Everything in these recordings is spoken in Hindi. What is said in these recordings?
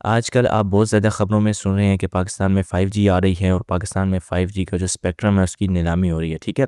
आजकल आप बहुत ज़्यादा ख़बरों में सुन रहे हैं कि पाकिस्तान में 5G आ रही है और पाकिस्तान में 5G का जो स्पेक्ट्रम है उसकी नीलामी हो रही है, ठीक है?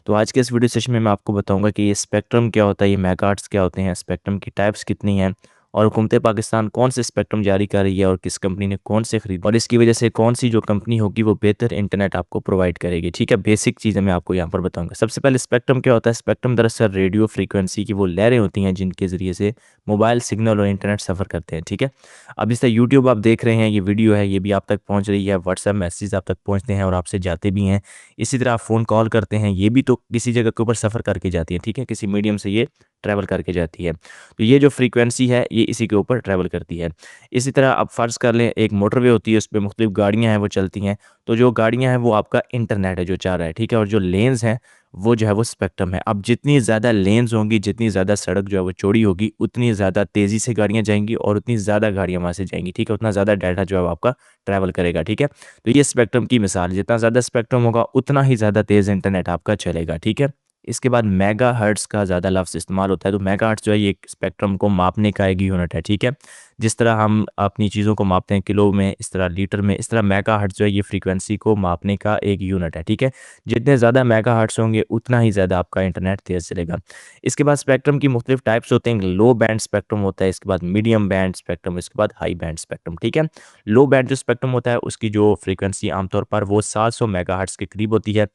तो आज के इस वीडियो सेशन में मैं आपको बताऊंगा कि ये स्पेक्ट्रम क्या होता है, ये मेगाहर्ट्ज़ क्या होते हैं, स्पेक्ट्रम की टाइप्स कितनी हैं और हुकूमत पाकिस्तान कौन से स्पेक्ट्रम जारी कर रही है और किस कंपनी ने कौन से खरीदे और इसकी वजह से कौन सी जो कंपनी होगी वो बेहतर इंटरनेट आपको प्रोवाइड करेगी, ठीक है? बेसिक चीज़ें मैं आपको यहाँ पर बताऊँगा। सबसे पहले स्पेक्ट्रम क्या होता है? स्पेक्ट्रम दरअसल रेडियो फ्रीक्वेंसी की वो लहरें होती हैं जिनके ज़रिए से मोबाइल सिग्नल और इंटरनेट सफ़र करते हैं, ठीक है? अब जैसे यूट्यूब आप देख रहे हैं, ये वीडियो है, ये भी आप तक पहुँच रही है, व्हाट्सएप मैसेज आप तक पहुँचते हैं और आपसे जाते भी हैं। इसी तरह आप फ़ोन कॉल करते हैं, ये भी तो किसी जगह के ऊपर सफ़र करके जाती है, ठीक है? किसी मीडियम से ये ट्रैवल करके जाती है। तो ये जो फ्रीक्वेंसी है, ये इसी के ऊपर ट्रैवल करती है। इसी तरह आप फ़र्ज़ कर लें, एक मोटरवे होती है, उसपे मुख्तलिफ़ गाड़ियाँ हैं, वो चलती हैं। तो जो गाड़ियाँ हैं, वो आपका इंटरनेट है जो जा रहा है, ठीक है? और जो लेन्स हैं, वो जो है वो स्पेक्ट्रम है। अब जितनी ज़्यादा लेन्स होंगी, जितनी ज़्यादा सड़क जो है वो चौड़ी होगी, उतनी ज़्यादा तेज़ी से गाड़ियाँ जाएँगी और उतनी ज़्यादा गाड़ियाँ वहाँ से जाएँगी, ठीक है? उतना ज़्यादा डाटा जो है वो आपका ट्रैवल करेगा, ठीक है? तो ये स्पेक्ट्रम की मिसाल है, जितना ज़्यादा स्पेक्ट्रम होगा, उतना ही ज़्यादा तेज़ इंटरनेट आपका चलेगा, ठीक है? इसके बाद मेगाहर्ट्ज़ का ज़्यादा लफ़्ज़ इस्तेमाल होता है, तो मेगाहर्ट्ज़ जो है ये एक स्पेक्ट्रम को मापने का एक यूनिट है, ठीक है? जिस तरह हम अपनी चीज़ों को मापते हैं किलो में, इस तरह लीटर में, इस तरह मेगाहर्ट्ज़ जो है ये फ्रीक्वेंसी को मापने का एक यूनिट है, ठीक है? जितने ज़्यादा मेगाहर्ट्ज़ होंगे, उतना ही ज़्यादा आपका इंटरनेट तेज़ चलेगा। इसके बाद स्पेक्ट्रम की मुख्तलिफ टाइप्स होते हैं, लो बैंड स्पेक्ट्रम होता है, इसके बाद मीडियम बैंड स्पेक्ट्रम, इसके बाद हाई बैंड स्पेक्ट्रम, ठीक है? लो बैंड जो स्पेक्ट्रम होता है, उसकी जो फ्रीक्वेंसी आमतौर पर वो 700 मेगाहर्ट्ज़ के करीब होती है।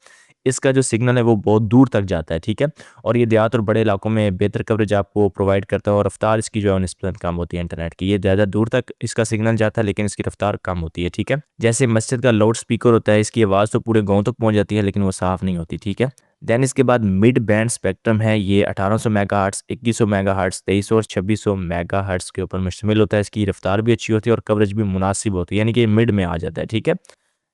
इसका जो सिग्नल है वो बहुत दूर तक जाता है, ठीक है? और ये देहात और बड़े इलाकों में बेहतर कवरेज आपको प्रोवाइड करता है और रफ़्तार इसकी जो है निस्बतन कम होती है इंटरनेट की। ये ज़्यादा दूर तक इसका सिग्नल जाता है लेकिन इसकी रफ़्तार कम होती है, ठीक है? जैसे मस्जिद का लाउड स्पीकर होता है, इसकी आवाज़ तो पूरे गाँव तक पहुँच जाती है लेकिन वो साफ़ नहीं होती, ठीक है? देन इसके बाद मिड बैंड स्पेक्ट्रम है, ये 1800 मेगाहर्ट्ज़, 2100 मेगाहर्ट्ज़, 2300 और 2600 मेगाहर्ट्ज़ के ऊपर मुश्तमिल होता है। इसकी रफ़्तार भी अच्छी होती है और कवरेज भी मुनासिब होती है, यानी कि ये मिड में आ जाता है, ठीक है?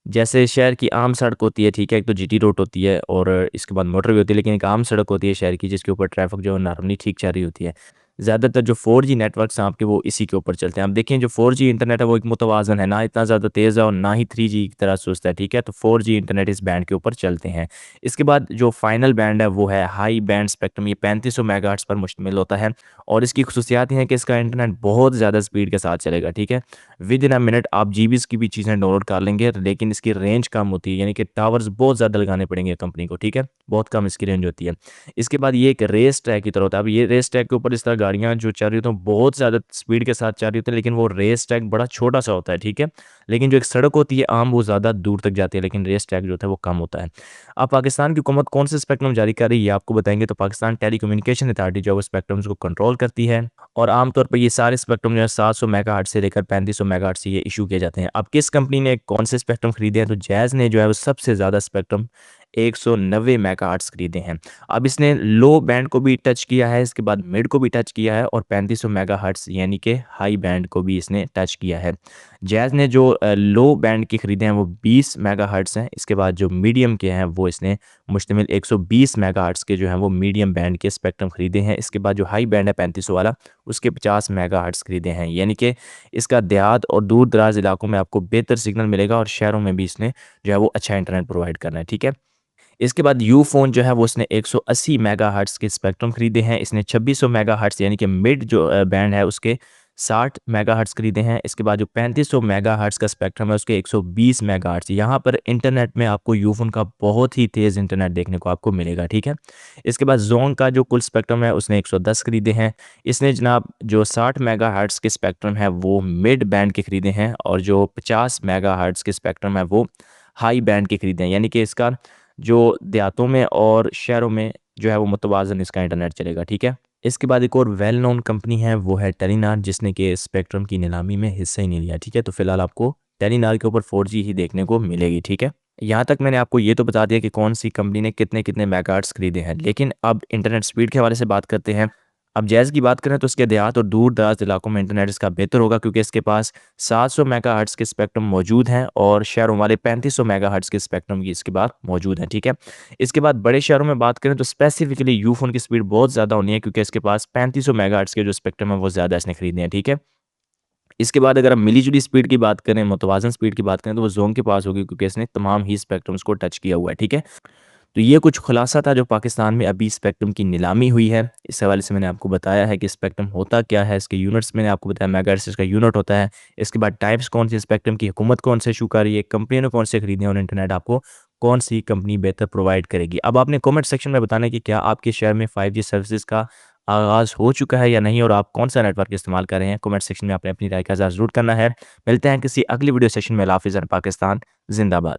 जैसे शहर की आम सड़क होती है, ठीक है? एक तो जीटी रोड होती है और इसके बाद मोटरवे होती है, लेकिन एक आम सड़क होती है शहर की जिसके ऊपर ट्रैफ़िक जो है नॉर्मली ठीक चल रही होती है। ज़्यादातर जो 4G नेटवर्क्स हैं आपके वो इसी के ऊपर चलते हैं। आप देखें जो 4G इंटरनेट है वो एक मुतवाज़न है, ना इतना ज़्यादा तेज़ है और ना ही 3G की तरह सुस्त है, ठीक है? तो 4G इंटरनेट इस बैंड के ऊपर चलते हैं। इसके बाद जो फाइनल बैंड है वो है हाई बैंड स्पेक्ट्रम, ये 3500 मेगाहर्ट्ज़ पर मुश्तमिल होता है और इसकी ख़ुसूसियत ये है कि इसका इंटरनेट बहुत ज़्यादा स्पीड के साथ चलेगा, ठीक है? विद इन अ मिनट आप जीबीज़ की भी चीज़ें डाउनलोड कर लेंगे, लेकिन इसकी रेंज कम होती है, यानी कि टावर्स बहुत ज़्यादा लगाने पड़ेंगे कंपनी को, ठीक है? बहुत कम इसकी रेंज होती है। इसके बाद ये एक रेस ट्रैक की तरह होता है। अब ये रेस ट्रैक के ऊपर इस तरह गाड़ियाँ जो चल रही होती हैं, बहुत ज़्यादा स्पीड के साथ चल रही होती हैं, लेकिन वो रेस ट्रैक बड़ा छोटा-सा होता है, ठीक है? लेकिन जो एक सड़क होती है आम, वो ज़्यादा दूर तक जाती है, लेकिन रेस ट्रैक जो होता है वो कम होता है। अब पाकिस्तान की हुकूमत कौन से स्पेक्ट्रम जारी कर रही है, ये आपको बताएँगे। तो पाकिस्तान टेलीकम्युनिकेशन अथॉरिटी जो है वो स्पेक्ट्रम्स को कंट्रोल करती है और आमतौर पर ये सारे स्पेक्ट्रम जो है 700 मेगाहर्ट्ज़ से लेकर 3500 मेगाहर्ट्ज़ ये इश्यू किए जाते हैं। अब किस कंपनी ने कौन से स्पेक्ट्रम खरीदे हैं, तो जैज़ ने जो है वो सबसे ज़्यादा स्पेक्ट्रम 190 मेगाहर्ट्ज़ खरीदे हैं। अब इसने लो बैंड को भी टच किया है, इसके बाद मिड को भी टच किया है और 3500 मेगाहर्ट्ज़ यानी कि हाई बैंड को भी इसने टच किया है। जैज़ ने जो लो बैंड के खरीदे हैं वो 20 मेगाहर्ट्ज़ हैं, इसके बाद जो मीडियम के हैं वो इसने मुश्तमिल 120 मेगाहर्ट्ज़ के जो हैं वो मीडियम बैंड के स्पेक्ट्रम खरीदे हैं। इसके बाद जो हाई बैंड है 3500 वाला, उसके 50 मेगाहर्ट्ज़ खरीदे हैं, यानी कि इसका देहात और दूर-दराज़ इलाकों में आपको बेहतर सिग्नल मिलेगा और शहरों में भी इसने जो है वो अच्छा इंटरनेट प्रोवाइड करना है, ठीक है? इसके बाद यूफ़ोन जो है वो उसने 180 मेगाहर्ट्ज़ के स्पेक्ट्रम खरीदे हैं। इसने 2600 मेगाहर्ट्ज़ यानी कि मिड जो बैंड है उसके 60 मेगाहर्ट्ज़ खरीदे हैं। इसके बाद जो 3500 मेगाहर्ट्ज़ का स्पेक्ट्रम है उसके 120 मेगाहर्ट्ज़। यहाँ पर इंटरनेट में आपको यूफ़ोन का बहुत ही तेज़ इंटरनेट देखने को आपको मिलेगा, ठीक है? इसके बाद ज़ोन का जो कुल स्पेक्ट्रम है उसने 110 खरीदे हैं। इसने जनाब जो 60 मेगाहर्ट्ज़ के स्पेक्ट्रम है वो मिड बैंड के खरीदे हैं और जो 50 मेगाहर्ट्ज़ के स्पेक्ट्रम है वो हाई बैंड के खरीदे हैं। यानी कि इसका जो देहातों में और शहरों में जो है वो मुतवाज़न इसका इंटरनेट चलेगा, ठीक है? इसके बाद एक और वेल नोन कंपनी है वो है टेलीनॉर जिसने कि स्पेक्ट्रम की नीलामी में हिस्सा ही नहीं लिया, ठीक है? तो फिलहाल आपको टेलीनॉर के ऊपर 4G ही देखने को मिलेगी, ठीक है? यहाँ तक मैंने आपको ये तो बता दिया कि कौन-सी कंपनी ने कितने-कितने मेगाहर्ट्ज़ खरीदे हैं, लेकिन अब इंटरनेट स्पीड के हवाले से बात करते हैं। अब जैज़ की बात करें तो इसके देहात और दूर-दराज़ इलाकों में इंटरनेट इसका बेहतर होगा क्योंकि इसके पास 700 मेगाहर्ट्ज़ के स्पेक्ट्रम मौजूद हैं और शहरों वाले 3500 मेगाहर्ट्ज़ के स्पेक्ट्रम की इसके बाद मौजूद हैं, ठीक है? इसके बाद बड़े शहरों में बात करें तो स्पेसिफिकली यूफ़ोन की स्पीड बहुत ज़्यादा होनी है क्योंकि इसके पास 3500 मेगाहर्ट्ज़ के जो स्पेक्ट्रम है वो ज़्यादा इसने खरीदे हैं, ठीक है? इसके बाद अगर हम मिली-जुली स्पीड की बात करें, मुतवाज़न स्पीड की बात करें तो वो ज़ोन के पास होगी क्योंकि इसने तमाम ही स्पेक्ट्रम्स को टच किया हुआ है, ठीक है? तो ये कुछ खुलासा था जो पाकिस्तान में अभी स्पेक्ट्रम की नीलामी हुई है। इस हवाले से मैंने आपको बताया है कि स्पेक्ट्रम होता क्या है, इसके यूनिट्स मैंने आपको बताया, मेगाहर्ट्ज़ इसका यूनिट होता है। इसके बाद टाइप्स कौन सी स्पेक्ट्रम की, हुकूमत कौन से इशू कर रही है, कंपनियों ने कौन से खरीदने हैं और इंटरनेट आपको कौन सी कंपनी बेहतर प्रोवाइड करेगी। अब आपने कमेंट सेक्शन में बताना कि क्या आपके शहर में 5G सर्विसेज़ का आगाज़ हो चुका है या नहीं और आप कौन सा नेटवर्क इस्तेमाल कर रहे हैं। कमेंट सेक्शन में आपने अपनी राय का इज़हार ज़रूर करना है। मिलते हैं किसी अगली वीडियो सेशन में। अल्लाह हाफ़िज़। पाकिस्तान ज़िंदाबाद।